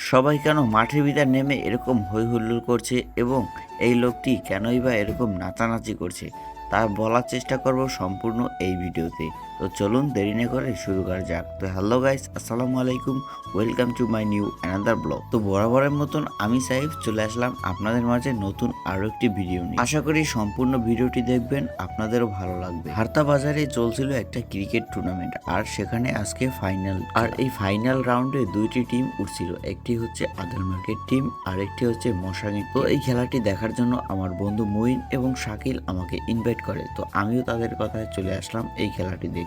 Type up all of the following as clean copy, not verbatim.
সবাই কেন মাঠের ভিতর নেমে এরকম হই হুল্লোড় করছে এবং এই লোকটি কেনই বা এরকম নাচানাচি করছে তা বলার চেষ্টা করব সম্পূর্ণ এই ভিডিওতে। তো চলুন দেরি না করে শুরু করা যাক। তো হ্যালো গাইস, আসসালামু আলাইকুম, welcome to my new another blog. তো বরাবরের মতন আমি সাইফ চলে আসলাম আপনাদের মাঝে নতুন আরও একটি ভিডিও নিয়ে। আশা করি সম্পূর্ণ ভিডিওটি দেখবেন, আপনাদেরও ভালো লাগবে। হারতা বাজারে চলছিল একটা ক্রিকেট টুর্নামেন্ট, আর সেখানে আজকে ফাইনাল। আর এই ফাইনাল রাউন্ডে দুইটি টিম উঠছিল, একটি হচ্ছে আদল মার্কেট টিম আর একটি হচ্ছে মশাঙ্গি। তো এই খেলাটি দেখার জন্য আমার বন্ধু মুইন এবং শাকিল আমাকে ইনভাইট করে, তো আমিও তাদের কথায় চলে আসলাম এই খেলাটি দেখতে।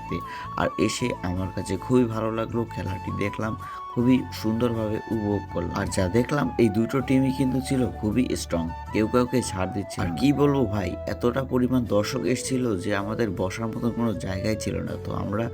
আর এসে আমার কাছে খুবই ভালো লাগলো, খেলাটি দেখলাম, খুবই সুন্দরভাবে উপভোগ করলাম। আর যা দেখলাম এই দুটো টিমই কিন্তু ছিল খুবই স্ট্রং, কেউ কাউকে ছাড় দিচ্ছে না। আর কি বলবো ভাই, এতটা পরিমাণ দর্শক এসেছিল যে আমাদের বসার মতন কোনো জায়গায় ছিল না। তো আমরা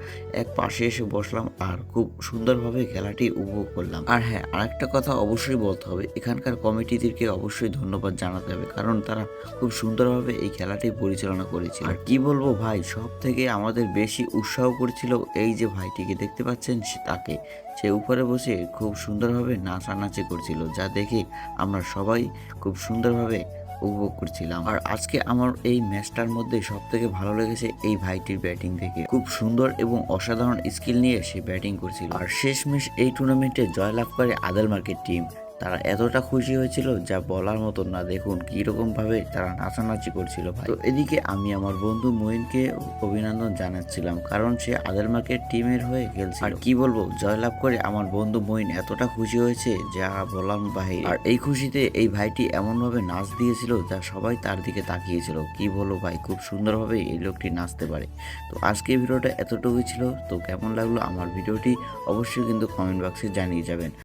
এক পাশে এসে বসলাম আর খুব সুন্দরভাবে খেলাটি উপভোগ করলাম। আর হ্যাঁ, আরেকটা কথা অবশ্যই বলতে হবে, এখানকার কমিটিদেরকে অবশ্যই ধন্যবাদ জানাতে হবে, কারণ তারা খুব সুন্দরভাবে এই খেলাটি পরিচালনা করেছিল। আর কি বলবো ভাই, সব থেকে আমাদের বেশি উৎসাহ করেছিল এই যে ভাইটিকে দেখতে পাচ্ছেন তাকে, সে উপরে বসে খুব সুন্দরভাবে নাচানাচি করছিল, যা দেখে আমরা সবাই খুব সুন্দরভাবে উপভোগ করছিলাম। আর আজকে আমার এই ম্যাচটার মধ্যে সব থেকে ভালো লেগেছে এই ভাইটির ব্যাটিং দেখে, খুব সুন্দর এবং অসাধারণ স্কিল নিয়ে সে ব্যাটিং করছিল। আর শেষমেশ এই টুর্নামেন্টে জয়লাভ করে আদল মার্কেট টিম। তারা এতটা খুশি হয়েছিল যা বলার মতো না, দেখুন কিরকম ভাবে তারা নাচানাচি করছিল ভাই। তো এদিকে আমি আমার বন্ধু মঈনকে অভিনন্দন জানাচ্ছিলাম, কারণ সে আদল মার্কেট টিমের হয়ে খেলছিল। আর কি বলবো, জয়লাভ করে আমার বন্ধু মঈন এতটা খুশি হয়েছে যা বলার বাহিরে। আর এই খুশিতে এই ভাইটি এমন ভাবে নাচ দিয়েছিল যা সবাই তার দিকে তাকিয়েছিল। কি বলবো ভাই, খুব সুন্দরভাবে এই লোকটি নাচতে পারে। তো আজকে ভিডিওটা এতটুকুই ছিল। তো কেমন লাগলো আমার ভিডিওটি অবশ্যই কিন্তু কমেন্ট বক্সে জানিয়ে যাবেন।